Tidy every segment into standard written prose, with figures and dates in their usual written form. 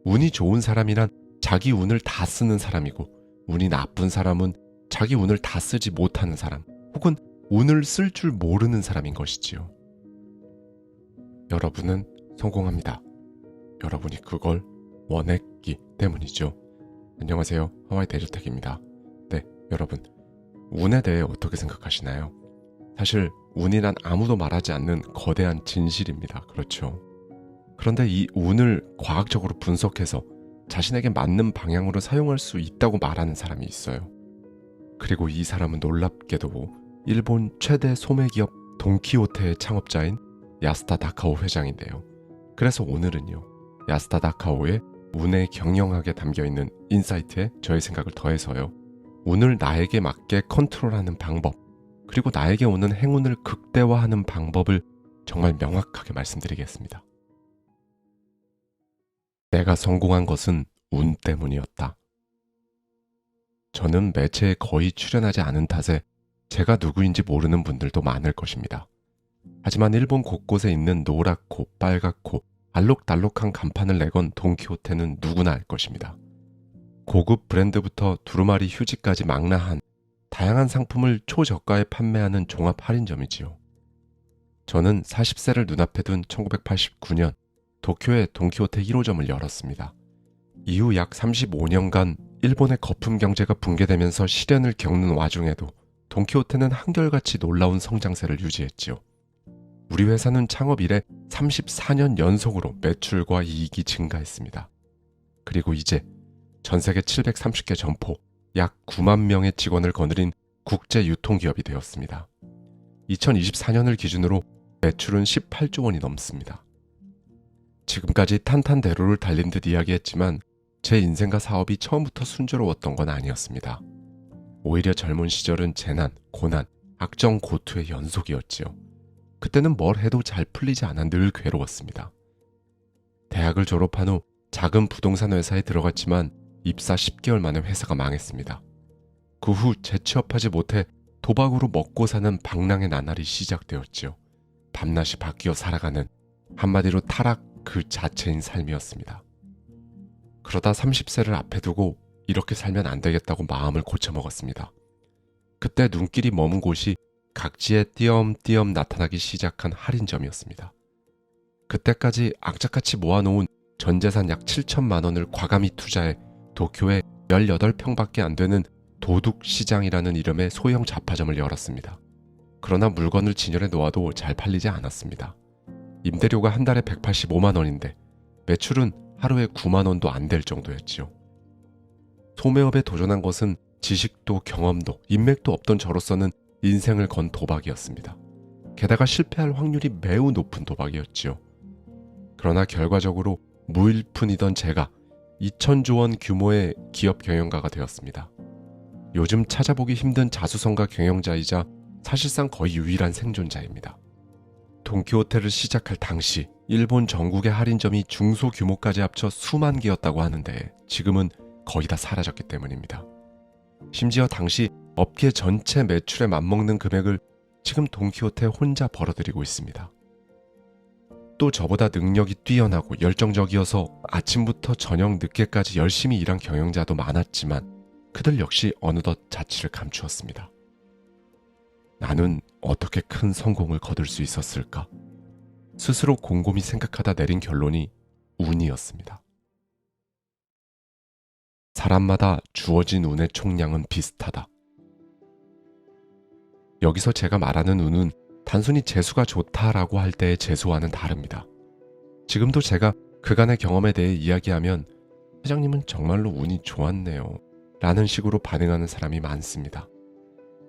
운이 좋은 사람이란 자기 운을 다 쓰는 사람이고, 운이 나쁜 사람은 자기 운을 다 쓰지 못하는 사람, 혹은 운을 쓸 줄 모르는 사람인 것이지요. 여러분은 성공합니다. 여러분이 그걸 원했기 때문이죠. 안녕하세요. 하와이 대저택입니다. 네, 여러분, 운에 대해 어떻게 생각하시나요? 사실 운이란 아무도 말하지 않는 거대한 진실입니다. 그렇죠? 그런데 이 운을 과학적으로 분석해서 자신에게 맞는 방향으로 사용할 수 있다고 말하는 사람이 있어요. 그리고 이 사람은 놀랍게도 일본 최대 소매기업 돈키호테의 창업자인 야스타 다카오 회장인데요. 그래서 오늘은요, 야스타 다카오의 운에 경영학에 담겨있는 인사이트에 저의 생각을 더해서요, 운을 나에게 맞게 컨트롤하는 방법, 그리고 나에게 오는 행운을 극대화하는 방법을 정말 명확하게 말씀드리겠습니다. 내가 성공한 것은 운 때문이었다. 저는 매체에 거의 출연하지 않은 탓에 제가 누구인지 모르는 분들도 많을 것입니다. 하지만 일본 곳곳에 있는 노랗고 빨갛고 알록달록한 간판을 내건 돈키호테는 누구나 알 것입니다. 고급 브랜드부터 두루마리 휴지까지 망라한 다양한 상품을 초저가에 판매하는 종합 할인점이지요. 저는 40세를 눈앞에 둔 1989년 도쿄에 돈키호테 1호점을 열었습니다. 이후 약 35년간 일본의 거품 경제가 붕괴되면서 시련을 겪는 와중에도 돈키호테는 한결같이 놀라운 성장세를 유지했지요. 우리 회사는 창업 이래 34년 연속으로 매출과 이익이 증가했습니다. 그리고 이제 전 세계 730개 점포, 약 9만 명의 직원을 거느린 국제 유통기업이 되었습니다. 2024년을 기준으로 매출은 18조 원이 넘습니다. 지금까지 탄탄대로를 달린 듯 이야기했지만 제 인생과 사업이 처음부터 순조로웠던 건 아니었습니다. 오히려 젊은 시절은 재난, 고난, 악정고투의 연속이었지요. 그때는 뭘 해도 잘 풀리지 않아 늘 괴로웠습니다. 대학을 졸업한 후 작은 부동산 회사에 들어갔지만 입사 10개월 만에 회사가 망했습니다. 그 후 재취업하지 못해 도박으로 먹고 사는 방랑의 나날이 시작되었지요. 밤낮이 바뀌어 살아가는, 한마디로 타락 그 자체인 삶이었습니다. 그러다 30세를 앞에 두고 이렇게 살면 안 되겠다고 마음을 고쳐먹었습니다. 그때 눈길이 머문 곳이 각지에 띄엄띄엄 나타나기 시작한 할인점이었습니다. 그때까지 악착같이 모아놓은 전재산 약 7천만 원을 과감히 투자해 도쿄에 18평밖에 안 되는 도둑시장이라는 이름의 소형 잡화점을 열었습니다. 그러나 물건을 진열해 놓아도 잘 팔리지 않았습니다. 임대료가 한 달에 185만 원인데 매출은 하루에 9만 원도 안 될 정도였지요. 소매업에 도전한 것은 지식도 경험도 인맥도 없던 저로서는 인생을 건 도박이었습니다. 게다가 실패할 확률이 매우 높은 도박이었지요. 그러나 결과적으로 무일푼이던 제가 2천조 원 규모의 기업 경영가가 되었습니다. 요즘 찾아보기 힘든 자수성가 경영자이자 사실상 거의 유일한 생존자입니다. 돈키호테를 시작할 당시 일본 전국의 할인점이 중소규모까지 합쳐 수만 개였다고 하는데 지금은 거의 다 사라졌기 때문입니다. 심지어 당시 업계 전체 매출에 맞먹는 금액을 지금 돈키호테 혼자 벌어들이고 있습니다. 또 저보다 능력이 뛰어나고 열정적이어서 아침부터 저녁 늦게까지 열심히 일한 경영자도 많았지만 그들 역시 어느덧 자취를 감추었습니다. 나는 어떻게 큰 성공을 거둘 수 있었을까? 스스로 곰곰이 생각하다 내린 결론이 운이었습니다. 사람마다 주어진 운의 총량은 비슷하다. 여기서 제가 말하는 운은 단순히 재수가 좋다라고 할 때의 재수와는 다릅니다. 지금도 제가 그간의 경험에 대해 이야기하면 회장님은 정말로 운이 좋았네요 라는 식으로 반응하는 사람이 많습니다.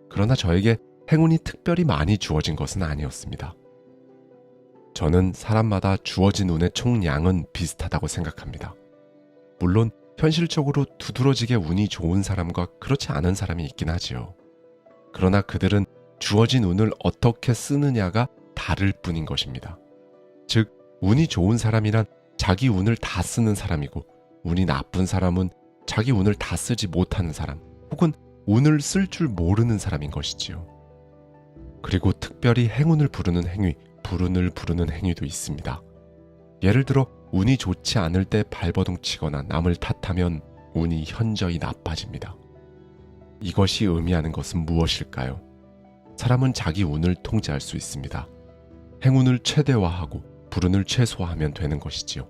그러나 저에게 행운이 특별히 많이 주어진 것은 아니었습니다. 저는 사람마다 주어진 운의 총량은 비슷하다고 생각합니다. 물론 현실적으로 두드러지게 운이 좋은 사람과 그렇지 않은 사람이 있긴 하지요. 그러나 그들은 주어진 운을 어떻게 쓰느냐가 다를 뿐인 것입니다. 즉, 운이 좋은 사람이란 자기 운을 다 쓰는 사람이고, 운이 나쁜 사람은 자기 운을 다 쓰지 못하는 사람, 혹은 운을 쓸 줄 모르는 사람인 것이지요. 그리고 특별히 행운을 부르는 행위, 불운을 부르는 행위도 있습니다. 예를 들어 운이 좋지 않을 때 발버둥 치거나 남을 탓하면 운이 현저히 나빠집니다. 이것이 의미하는 것은 무엇일까요? 사람은 자기 운을 통제할 수 있습니다. 행운을 최대화하고 불운을 최소화하면 되는 것이지요.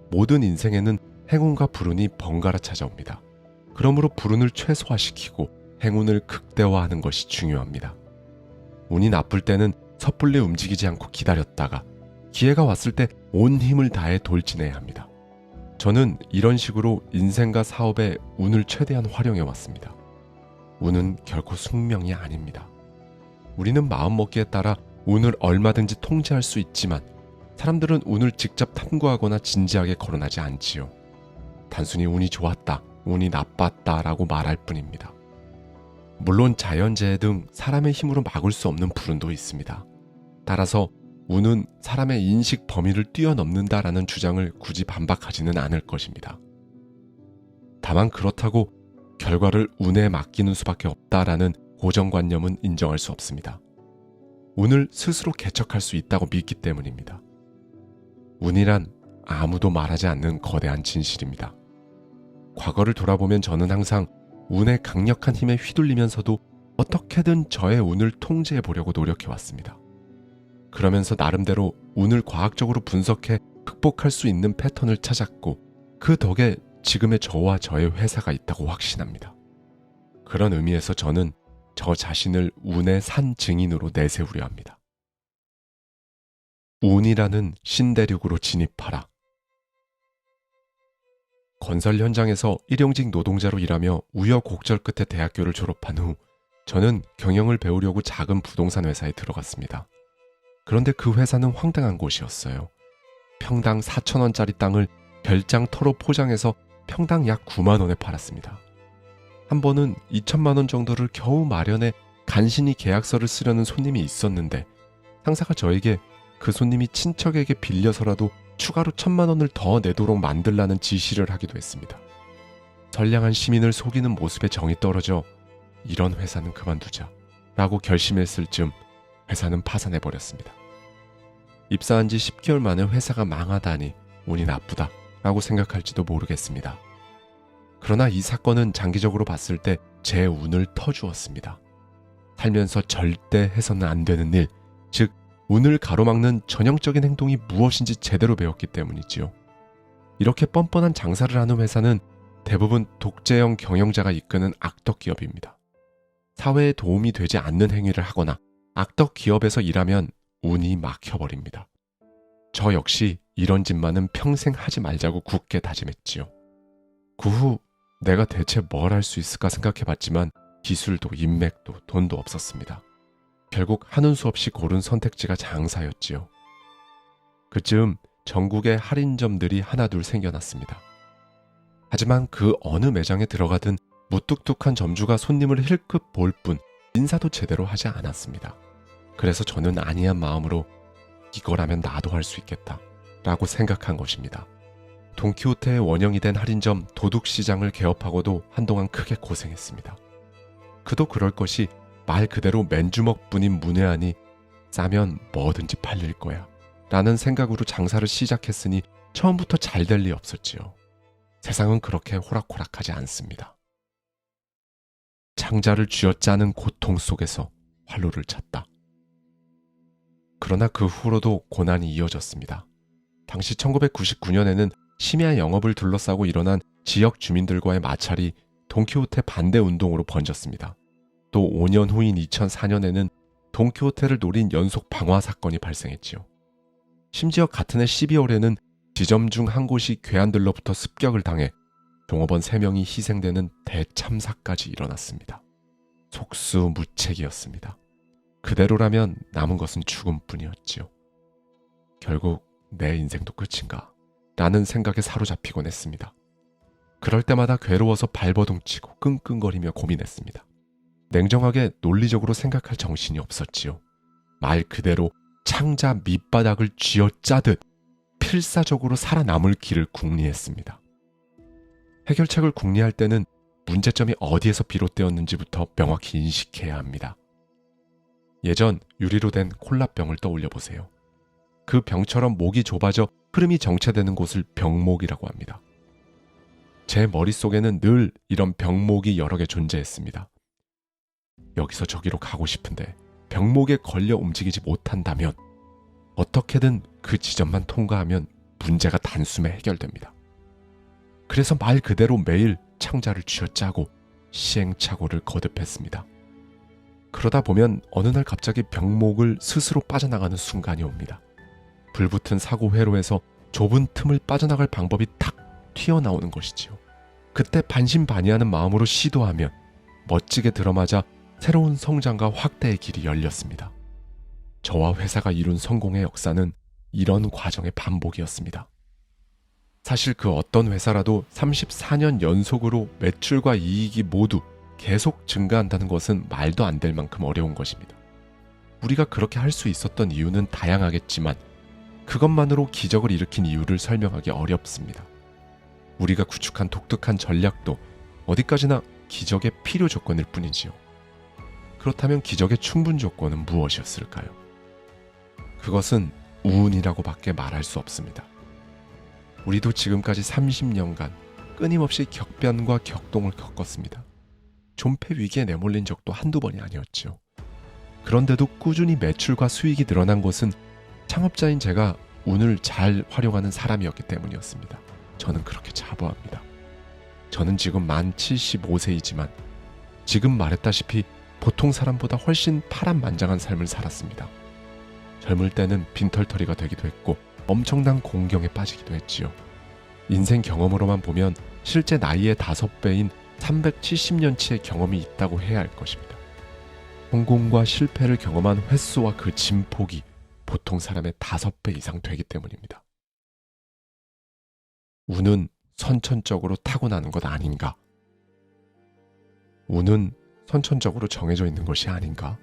모든 인생에는 행운과 불운이 번갈아 찾아옵니다. 그러므로 불운을 최소화시키고 행운을 극대화하는 것이 중요합니다. 운이 나쁠 때는 섣불리 움직이지 않고 기다렸다가 기회가 왔을 때 온 힘을 다해 돌진해야 합니다. 저는 이런 식으로 인생과 사업에 운을 최대한 활용해 왔습니다. 운은 결코 숙명이 아닙니다. 우리는 마음먹기에 따라 운을 얼마든지 통제할 수 있지만 사람들은 운을 직접 탐구하거나 진지하게 거론하지 않지요. 단순히 운이 좋았다, 운이 나빴다라고 말할 뿐입니다. 물론 자연재해 등 사람의 힘으로 막을 수 없는 불운도 있습니다. 따라서 운은 사람의 인식 범위를 뛰어넘는다라는 주장을 굳이 반박하지는 않을 것입니다. 다만 그렇다고 결과를 운에 맡기는 수밖에 없다라는 고정관념은 인정할 수 없습니다. 운을 스스로 개척할 수 있다고 믿기 때문입니다. 운이란 아무도 말하지 않는 거대한 진실입니다. 과거를 돌아보면 저는 항상 운의 강력한 힘에 휘둘리면서도 어떻게든 저의 운을 통제해 보려고 노력해왔습니다. 그러면서 나름대로 운을 과학적으로 분석해 극복할 수 있는 패턴을 찾았고 그 덕에 지금의 저와 저의 회사가 있다고 확신합니다. 그런 의미에서 저는 저 자신을 운의 산 증인으로 내세우려 합니다. 운이라는 신대륙으로 진입하라. 건설 현장에서 일용직 노동자로 일하며 우여곡절 끝에 대학교를 졸업한 후 저는 경영을 배우려고 작은 부동산 회사에 들어갔습니다. 그런데 그 회사는 황당한 곳이었어요. 평당 4,000원짜리 땅을 별장터로 포장해서 평당 약 9만 원에 팔았습니다. 한 번은 2천만 원 정도를 겨우 마련해 간신히 계약서를 쓰려는 손님이 있었는데 상사가 저에게 그 손님이 친척에게 빌려서라도 추가로 1,000만 원을 더 내도록 만들라는 지시를 하기도 했습니다. 선량한 시민을 속이는 모습에 정이 떨어져 이런 회사는 그만두자 라고 결심했을 즈음 회사는 파산해버렸습니다. 입사한 지 10개월 만에 회사가 망하다니 운이 나쁘다 라고 생각할지도 모르겠습니다. 그러나 이 사건은 장기적으로 봤을 때 제 운을 터주었습니다. 살면서 절대 해서는 안 되는 일, 즉 운을 가로막는 전형적인 행동이 무엇인지 제대로 배웠기 때문이지요. 이렇게 뻔뻔한 장사를 하는 회사는 대부분 독재형 경영자가 이끄는 악덕 기업입니다. 사회에 도움이 되지 않는 행위를 하거나 악덕 기업에서 일하면 운이 막혀버립니다. 저 역시 이런 짓만은 평생 하지 말자고 굳게 다짐했지요. 그 후 내가 대체 뭘 할 수 있을까 생각해봤지만 기술도 인맥도 돈도 없었습니다. 결국 하는 수 없이 고른 선택지가 장사였지요. 그쯤 전국에 할인점들이 하나둘 생겨났습니다. 하지만 그 어느 매장에 들어가든 무뚝뚝한 점주가 손님을 힐끗 볼 뿐 인사도 제대로 하지 않았습니다. 그래서 저는 안이한 마음으로 이거라면 나도 할 수 있겠다 라고 생각한 것입니다. 돈키호테의 원형이 된 할인점 도둑시장을 개업하고도 한동안 크게 고생했습니다. 그도 그럴 것이 말 그대로 맨주먹뿐인 문외한이 싸면 뭐든지 팔릴 거야 라는 생각으로 장사를 시작했으니 처음부터 잘 될 리 없었지요. 세상은 그렇게 호락호락하지 않습니다. 창자를 쥐어짜는 고통 속에서 활로를 찾다. 그러나 그 후로도 고난이 이어졌습니다. 당시 1999년에는 심야 영업을 둘러싸고 일어난 지역 주민들과의 마찰이 돈키호테 반대 운동으로 번졌습니다. 또 5년 후인 2004년에는 돈키호테를 노린 연속 방화 사건이 발생했지요. 심지어 같은 해 12월에는 지점 중 한 곳이 괴한들로부터 습격을 당해 종업원 3명이 희생되는 대참사까지 일어났습니다. 속수무책이었습니다. 그대로라면 남은 것은 죽음뿐이었지요. 결국 내 인생도 끝인가? 라는 생각에 사로잡히곤 했습니다. 그럴 때마다 괴로워서 발버둥치고 끙끙거리며 고민했습니다. 냉정하게 논리적으로 생각할 정신이 없었지요. 말 그대로 창자 밑바닥을 쥐어짜듯 필사적으로 살아남을 길을 궁리했습니다. 해결책을 궁리할 때는 문제점이 어디에서 비롯되었는지부터 명확히 인식해야 합니다. 예전 유리로 된 콜라병을 떠올려 보세요. 그 병처럼 목이 좁아져 흐름이 정체되는 곳을 병목이라고 합니다. 제 머릿속에는 늘 이런 병목이 여러 개 존재했습니다. 여기서 저기로 가고 싶은데 병목에 걸려 움직이지 못한다면 어떻게든 그 지점만 통과하면 문제가 단숨에 해결됩니다. 그래서 말 그대로 매일 창자를 쥐어짜고 시행착오를 거듭했습니다. 그러다 보면 어느 날 갑자기 병목을 스스로 빠져나가는 순간이 옵니다. 불붙은 사고 회로에서 좁은 틈을 빠져나갈 방법이 탁 튀어나오는 것이지요. 그때 반신반의하는 마음으로 시도하면 멋지게 들어맞아 새로운 성장과 확대의 길이 열렸습니다. 저와 회사가 이룬 성공의 역사는 이런 과정의 반복이었습니다. 사실 그 어떤 회사라도 34년 연속으로 매출과 이익이 모두 계속 증가한다는 것은 말도 안 될 만큼 어려운 것입니다. 우리가 그렇게 할 수 있었던 이유는 다양하겠지만 그것만으로 기적을 일으킨 이유를 설명하기 어렵습니다. 우리가 구축한 독특한 전략도 어디까지나 기적의 필요 조건일 뿐이지요. 그렇다면 기적의 충분 조건은 무엇이었을까요? 그것은 운이라고밖에 말할 수 없습니다. 우리도 지금까지 30년간 끊임없이 격변과 격동을 겪었습니다. 존폐 위기에 내몰린 적도 한두 번이 아니었지요. 그런데도 꾸준히 매출과 수익이 늘어난 것은 창업자인 제가 운을 잘 활용하는 사람이었기 때문이었습니다. 저는 그렇게 자부합니다. 저는 지금 만 75세이지만 지금 말했다시피 보통 사람보다 훨씬 파란만장한 삶을 살았습니다. 젊을 때는 빈털터리가 되기도 했고 엄청난 공경에 빠지기도 했지요. 인생 경험으로만 보면 실제 나이의 5배인 370년치의 경험이 있다고 해야 할 것입니다. 성공과 실패를 경험한 횟수와 그 진폭이 보통 사람의 5배 이상 되기 때문입니다. 운은 선천적으로 타고나는 것 아닌가? 운은 선천적으로 정해져 있는 것이 아닌가?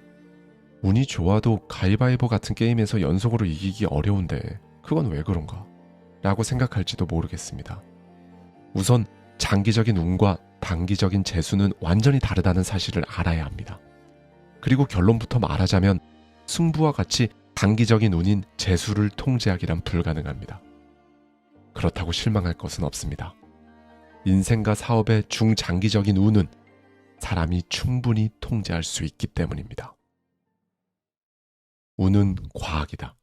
운이 좋아도 가위바위보 같은 게임에서 연속으로 이기기 어려운데 그건 왜 그런가? 라고 생각할지도 모르겠습니다. 우선 장기적인 운과 단기적인 재수는 완전히 다르다는 사실을 알아야 합니다. 그리고 결론부터 말하자면 승부와 같이 단기적인 운인 재수를 통제하기란 불가능합니다. 그렇다고 실망할 것은 없습니다. 인생과 사업의 중장기적인 운은 사람이 충분히 통제할 수 있기 때문입니다. 운은 과학이다.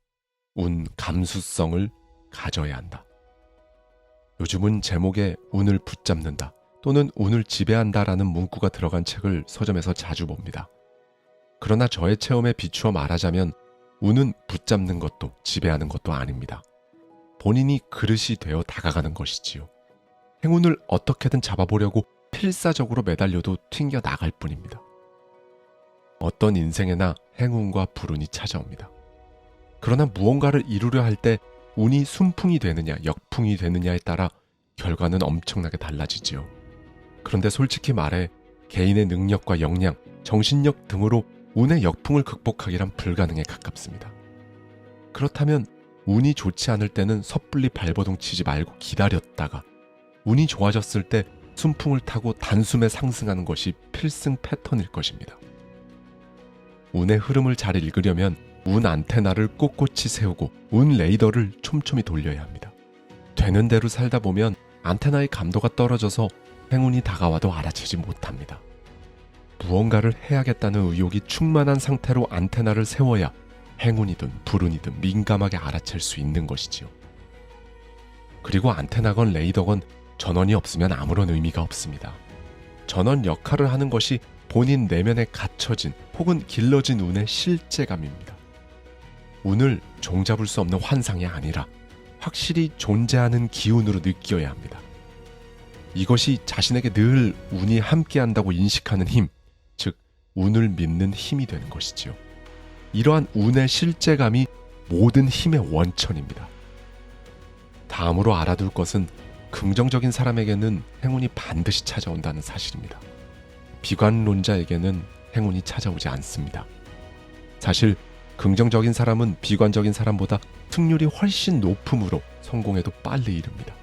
운 감수성을 가져야 한다. 요즘은 제목에 운을 붙잡는다 또는 운을 지배한다라는 문구가 들어간 책을 서점에서 자주 봅니다. 그러나 저의 체험에 비추어 말하자면 운은 붙잡는 것도 지배하는 것도 아닙니다. 본인이 그릇이 되어 다가가는 것이지요. 행운을 어떻게든 잡아보려고 필사적으로 매달려도 튕겨 나갈 뿐입니다. 어떤 인생에나 행운과 불운이 찾아옵니다. 그러나 무언가를 이루려 할 때 운이 순풍이 되느냐 역풍이 되느냐에 따라 결과는 엄청나게 달라지지요. 그런데 솔직히 말해 개인의 능력과 역량, 정신력 등으로 운의 역풍을 극복하기란 불가능에 가깝습니다. 그렇다면 운이 좋지 않을 때는 섣불리 발버둥 치지 말고 기다렸다가 운이 좋아졌을 때 순풍을 타고 단숨에 상승하는 것이 필승 패턴일 것입니다. 운의 흐름을 잘 읽으려면 운 안테나를 꼿꼿이 세우고 운 레이더를 촘촘히 돌려야 합니다. 되는 대로 살다 보면 안테나의 감도가 떨어져서 행운이 다가와도 알아채지 못합니다. 무언가를 해야겠다는 의욕이 충만한 상태로 안테나를 세워야 행운이든 불운이든 민감하게 알아챌 수 있는 것이지요. 그리고 안테나건 레이더건 전원이 없으면 아무런 의미가 없습니다. 전원 역할을 하는 것이 본인 내면에 갇혀진 혹은 길러진 운의 실제감입니다. 운을 종잡을 수 없는 환상이 아니라 확실히 존재하는 기운으로 느껴야 합니다. 이것이 자신에게 늘 운이 함께한다고 인식하는 힘, 즉 운을 믿는 힘이 되는 것이지요. 이러한 운의 실제감이 모든 힘의 원천입니다. 다음으로 알아둘 것은 긍정적인 사람에게는 행운이 반드시 찾아온다는 사실입니다. 비관론자에게는 행운이 찾아오지 않습니다. 사실 긍정적인 사람은 비관적인 사람보다 승률이 훨씬 높으므로 성공에도 빨리 이릅니다.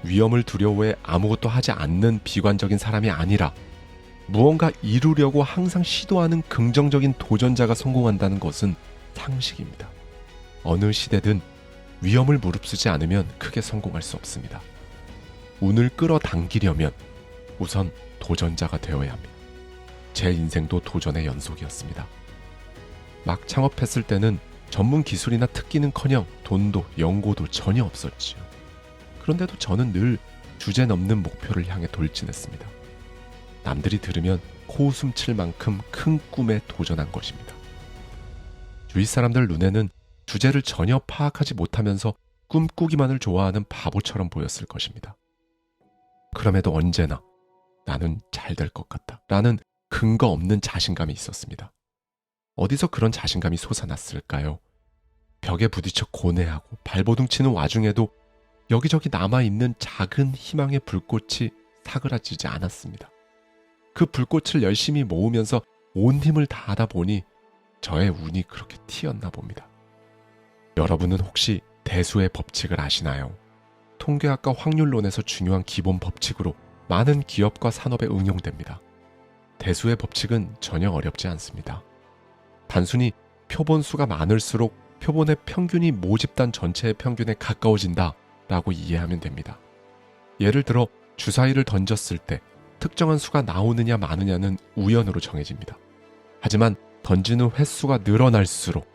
위험을 두려워해 아무것도 하지 않는 비관적인 사람이 아니라 무언가 이루려고 항상 시도하는 긍정적인 도전자가 성공한다는 것은 상식입니다. 어느 시대든 위험을 무릅쓰지 않으면 크게 성공할 수 없습니다. 운을 끌어당기려면 우선 도전자가 되어야 합니다. 제 인생도 도전의 연속이었습니다. 막 창업했을 때는 전문 기술이나 특기는커녕 돈도 연고도 전혀 없었지요. 그런데도 저는 늘 주제 넘는 목표를 향해 돌진했습니다. 남들이 들으면 코웃음 칠 만큼 큰 꿈에 도전한 것입니다. 주위 사람들 눈에는 주제를 전혀 파악하지 못하면서 꿈꾸기만을 좋아하는 바보처럼 보였을 것입니다. 그럼에도 언제나 나는 잘 될 것 같다 라는 근거 없는 자신감이 있었습니다. 어디서 그런 자신감이 솟아났을까요? 벽에 부딪혀 고뇌하고 발버둥 치는 와중에도 여기저기 남아있는 작은 희망의 불꽃이 사그라지지 않았습니다. 그 불꽃을 열심히 모으면서 온 힘을 다하다 보니 저의 운이 그렇게 튀었나 봅니다. 여러분은 혹시 대수의 법칙을 아시나요? 통계학과 확률론에서 중요한 기본 법칙으로 많은 기업과 산업에 응용됩니다. 대수의 법칙은 전혀 어렵지 않습니다. 단순히 표본 수가 많을수록 표본의 평균이 모집단 전체의 평균에 가까워진다 라고 이해하면 됩니다. 예를 들어 주사위를 던졌을 때 특정한 수가 나오느냐 마느냐는 우연으로 정해집니다. 하지만 던지는 횟수가 늘어날수록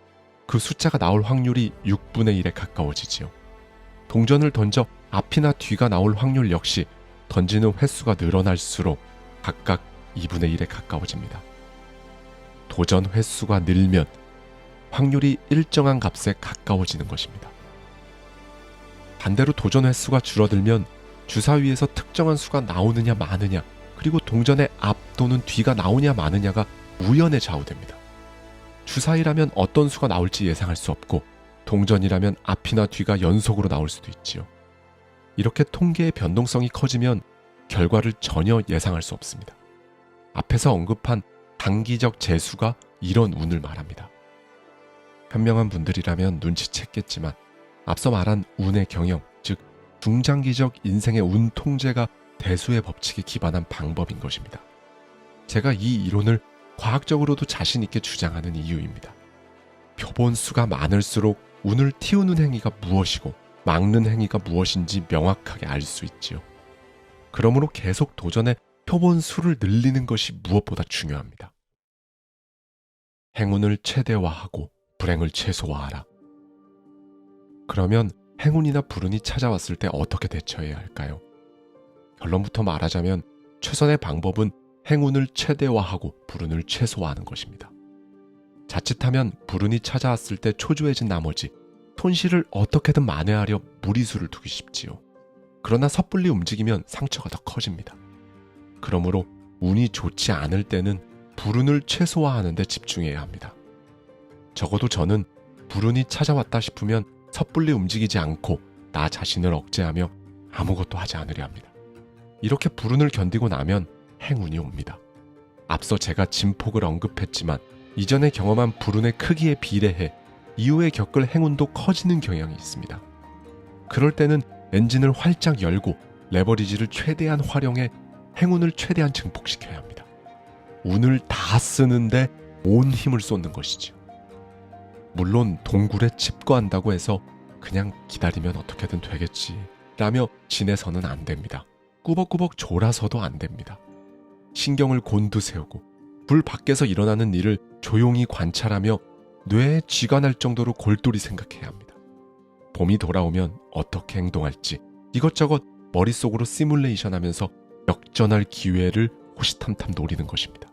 그 숫자가 나올 확률이 6분의 1에 가까워지지요. 동전을 던져 앞이나 뒤가 나올 확률 역시 던지는 횟수가 늘어날수록 각각 2분의 1에 가까워집니다. 도전 횟수가 늘면 확률이 일정한 값에 가까워지는 것입니다. 반대로 도전 횟수가 줄어들면 주사위에서 특정한 수가 나오느냐 마느냐, 그리고 동전의 앞 또는 뒤가 나오냐 마느냐가 우연에 좌우됩니다. 주사위라면 어떤 수가 나올지 예상할 수 없고 동전이라면 앞이나 뒤가 연속으로 나올 수도 있지요. 이렇게 통계의 변동성이 커지면 결과를 전혀 예상할 수 없습니다. 앞에서 언급한 단기적 재수가 이런 운을 말합니다. 현명한 분들이라면 눈치챘겠지만 앞서 말한 운의 경영, 즉 중장기적 인생의 운 통제가 대수의 법칙에 기반한 방법인 것입니다. 제가 이 이론을 과학적으로도 자신 있게 주장하는 이유입니다. 표본 수가 많을수록 운을 틔우는 행위가 무엇이고 막는 행위가 무엇인지 명확하게 알 수 있지요. 그러므로 계속 도전해 표본 수를 늘리는 것이 무엇보다 중요합니다. 행운을 최대화하고 불행을 최소화하라. 그러면 행운이나 불운이 찾아왔을 때 어떻게 대처해야 할까요? 결론부터 말하자면 최선의 방법은 행운을 최대화하고 불운을 최소화하는 것입니다. 자칫하면 불운이 찾아왔을 때 초조해진 나머지 손실을 어떻게든 만회하려 무리수를 두기 쉽지요. 그러나 섣불리 움직이면 상처가 더 커집니다. 그러므로 운이 좋지 않을 때는 불운을 최소화하는 데 집중해야 합니다. 적어도 저는 불운이 찾아왔다 싶으면 섣불리 움직이지 않고 나 자신을 억제하며 아무것도 하지 않으려 합니다. 이렇게 불운을 견디고 나면 행운이 옵니다. 앞서 제가 진폭을 언급했지만 이전에 경험한 불운의 크기에 비례해 이후에 겪을 행운도 커지는 경향이 있습니다. 그럴 때는 엔진을 활짝 열고 레버리지를 최대한 활용해 행운을 최대한 증폭시켜야 합니다. 운을 다 쓰는데 온 힘을 쏟는 것이죠. 물론 동굴에 칩거한다고 해서 그냥 기다리면 어떻게든 되겠지 라며 지내서는 안 됩니다. 꾸벅꾸벅 졸아서도 안 됩니다. 신경을 곤두세우고 불 밖에서 일어나는 일을 조용히 관찰하며 뇌에 쥐가 날 정도로 골똘히 생각해야 합니다. 봄이 돌아오면 어떻게 행동할지 이것저것 머릿속으로 시뮬레이션하면서 역전할 기회를 호시탐탐 노리는 것입니다.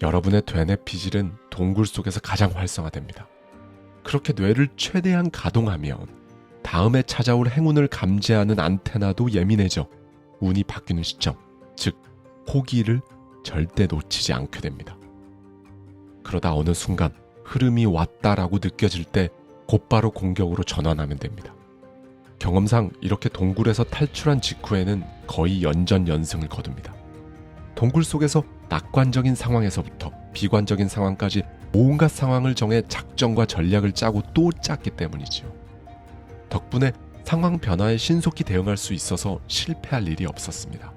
여러분의 되뇌 피질은 동굴 속에서 가장 활성화됩니다. 그렇게 뇌를 최대한 가동하면 다음에 찾아올 행운을 감지하는 안테나도 예민해져 운이 바뀌는 시점, 즉 호기를 절대 놓치지 않게 됩니다. 그러다 어느 순간 흐름이 왔다라고 느껴질 때 곧바로 공격으로 전환하면 됩니다. 경험상 이렇게 동굴에서 탈출한 직후에는 거의 연전연승을 거둡니다. 동굴 속에서 낙관적인 상황에서부터 비관적인 상황까지 온갖 상황을 정해 작전과 전략을 짜고 또 짰기 때문이지요. 덕분에 상황 변화에 신속히 대응할 수 있어서 실패할 일이 없었습니다.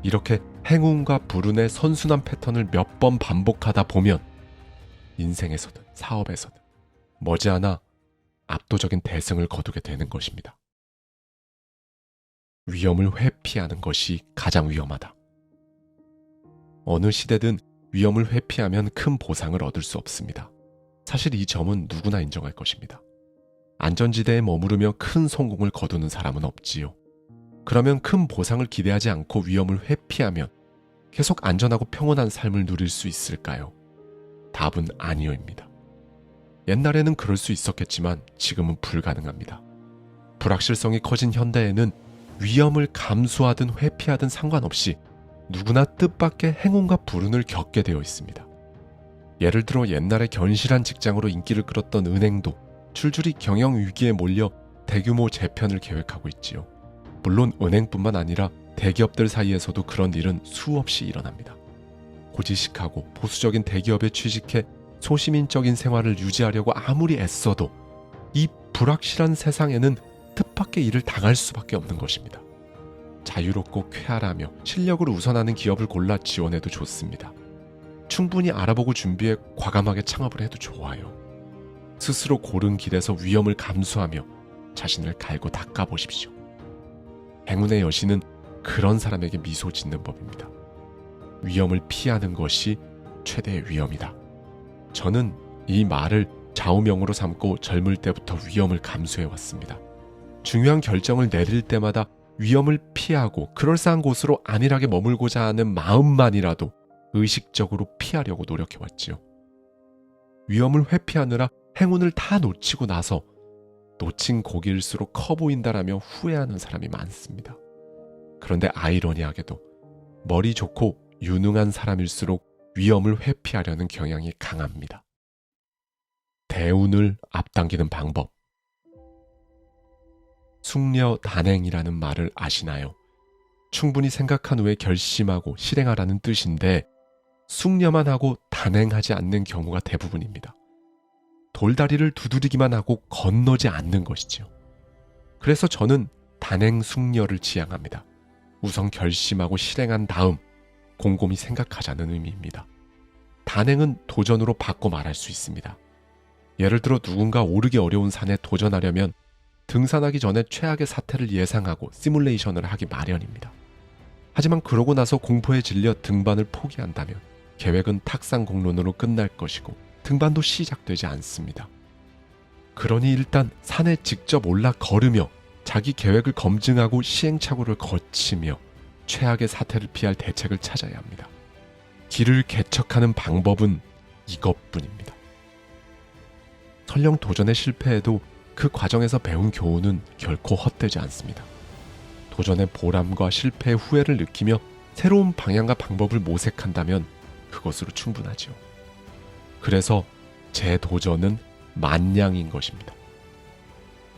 이렇게 행운과 불운의 선순환 패턴을 몇 번 반복하다 보면 인생에서든 사업에서든 머지않아 압도적인 대승을 거두게 되는 것입니다. 위험을 회피하는 것이 가장 위험하다. 어느 시대든 위험을 회피하면 큰 보상을 얻을 수 없습니다. 사실 이 점은 누구나 인정할 것입니다. 안전지대에 머무르며 큰 성공을 거두는 사람은 없지요. 그러면 큰 보상을 기대하지 않고 위험을 회피하면 계속 안전하고 평온한 삶을 누릴 수 있을까요? 답은 아니요입니다. 옛날에는 그럴 수 있었겠지만 지금은 불가능합니다. 불확실성이 커진 현대에는 위험을 감수하든 회피하든 상관없이 누구나 뜻밖의 행운과 불운을 겪게 되어 있습니다. 예를 들어 옛날에 견실한 직장으로 인기를 끌었던 은행도 줄줄이 경영 위기에 몰려 대규모 재편을 계획하고 있지요. 물론 은행뿐만 아니라 대기업들 사이에서도 그런 일은 수없이 일어납니다. 고지식하고 보수적인 대기업에 취직해 소시민적인 생활을 유지하려고 아무리 애써도 이 불확실한 세상에는 뜻밖의 일을 당할 수밖에 없는 것입니다. 자유롭고 쾌활하며 실력을 우선하는 기업을 골라 지원해도 좋습니다. 충분히 알아보고 준비해 과감하게 창업을 해도 좋아요. 스스로 고른 길에서 위험을 감수하며 자신을 갈고 닦아보십시오. 행운의 여신은 그런 사람에게 미소 짓는 법입니다. 위험을 피하는 것이 최대의 위험이다. 저는 이 말을 좌우명으로 삼고 젊을 때부터 위험을 감수해왔습니다. 중요한 결정을 내릴 때마다 위험을 피하고 그럴싸한 곳으로 안일하게 머물고자 하는 마음만이라도 의식적으로 피하려고 노력해왔지요. 위험을 회피하느라 행운을 다 놓치고 나서 놓친 고기일수록 커 보인다라며 후회하는 사람이 많습니다. 그런데 아이러니하게도 머리 좋고 유능한 사람일수록 위험을 회피하려는 경향이 강합니다. 대운을 앞당기는 방법. 숙려 단행이라는 말을 아시나요? 충분히 생각한 후에 결심하고 실행하라는 뜻인데 숙려만 하고 단행하지 않는 경우가 대부분입니다. 돌다리를 두드리기만 하고 건너지 않는 것이지요. 그래서 저는 단행 숙려를 지향합니다. 우선 결심하고 실행한 다음 곰곰이 생각하자는 의미입니다. 단행은 도전으로 바꿔 말할 수 있습니다. 예를 들어 누군가 오르기 어려운 산에 도전하려면 등산하기 전에 최악의 사태를 예상하고 시뮬레이션을 하기 마련입니다. 하지만 그러고 나서 공포에 질려 등반을 포기한다면 계획은 탁상공론으로 끝날 것이고 등반도 시작되지 않습니다. 그러니 일단 산에 직접 올라 걸으며 자기 계획을 검증하고 시행착오를 거치며 최악의 사태를 피할 대책을 찾아야 합니다. 길을 개척하는 방법은 이것뿐입니다. 설령 도전에 실패해도 그 과정에서 배운 교훈은 결코 헛되지 않습니다. 도전의 보람과 실패의 후회를 느끼며 새로운 방향과 방법을 모색한다면 그것으로 충분하지요. 그래서 제 도전은 만냥인 것입니다.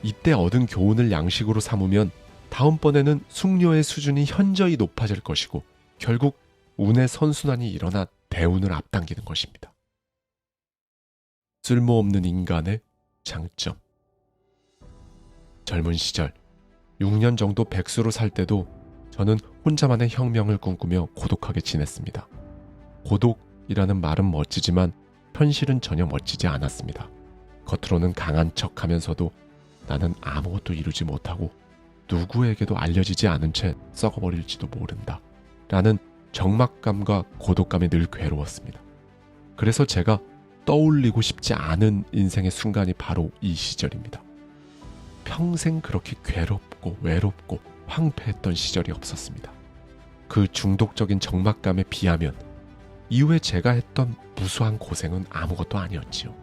이때 얻은 교훈을 양식으로 삼으면 다음번에는 숙려의 수준이 현저히 높아질 것이고 결국 운의 선순환이 일어나 대운을 앞당기는 것입니다. 쓸모없는 인간의 장점. 젊은 시절 6년 정도 백수로 살 때도 저는 혼자만의 혁명을 꿈꾸며 고독하게 지냈습니다. 고독이라는 말은 멋지지만 현실은 전혀 멋지지 않았습니다. 겉으로는 강한 척하면서도 나는 아무것도 이루지 못하고 누구에게도 알려지지 않은 채 썩어버릴지도 모른다 라는 적막감과 고독감에 늘 괴로웠습니다. 그래서 제가 떠올리고 싶지 않은 인생의 순간이 바로 이 시절입니다. 평생 그렇게 괴롭고 외롭고 황폐했던 시절이 없었습니다. 그 중독적인 적막감에 비하면 이후에 제가 했던 무수한 고생은 아무것도 아니었지요.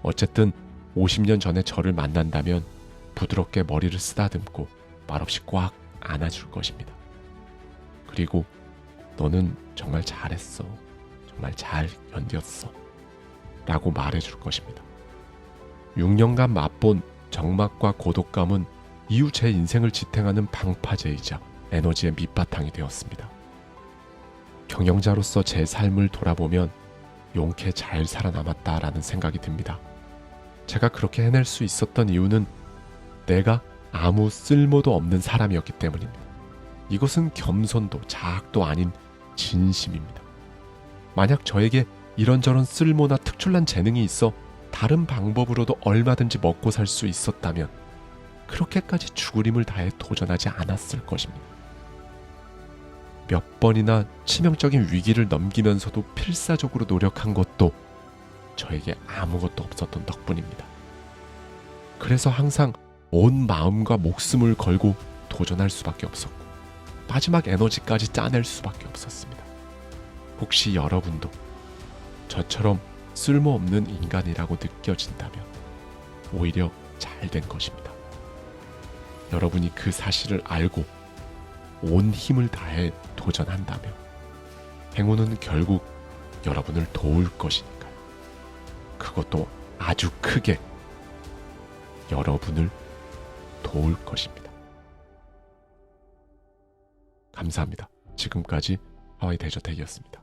어쨌든 50년 전에 저를 만난다면 부드럽게 머리를 쓰다듬고 말없이 꽉 안아줄 것입니다. 그리고 너는 정말 잘했어. 정말 잘 견뎠어. 라고 말해줄 것입니다. 6년간 맛본 적막과 고독감은 이후 제 인생을 지탱하는 방파제이자 에너지의 밑바탕이 되었습니다. 경영자로서 제 삶을 돌아보면 용케 잘 살아남았다라는 생각이 듭니다. 제가 그렇게 해낼 수 있었던 이유는 내가 아무 쓸모도 없는 사람이었기 때문입니다. 이것은 겸손도 자학도 아닌 진심입니다. 만약 저에게 이런저런 쓸모나 특출난 재능이 있어 다른 방법으로도 얼마든지 먹고 살 수 있었다면 그렇게까지 죽을 힘을 다해 도전하지 않았을 것입니다. 몇 번이나 치명적인 위기를 넘기면서도 필사적으로 노력한 것도 저에게 아무것도 없었던 덕분입니다. 그래서 항상 온 마음과 목숨을 걸고 도전할 수밖에 없었고 마지막 에너지까지 짜낼 수밖에 없었습니다. 혹시 여러분도 저처럼 쓸모없는 인간이라고 느껴진다면 오히려 잘 된 것입니다. 여러분이 그 사실을 알고 온 힘을 다해 도전한다면 행운은 결국 여러분을 도울 것이니까요. 그것도 아주 크게 여러분을 도울 것입니다. 감사합니다. 지금까지 하와이 대저택이었습니다.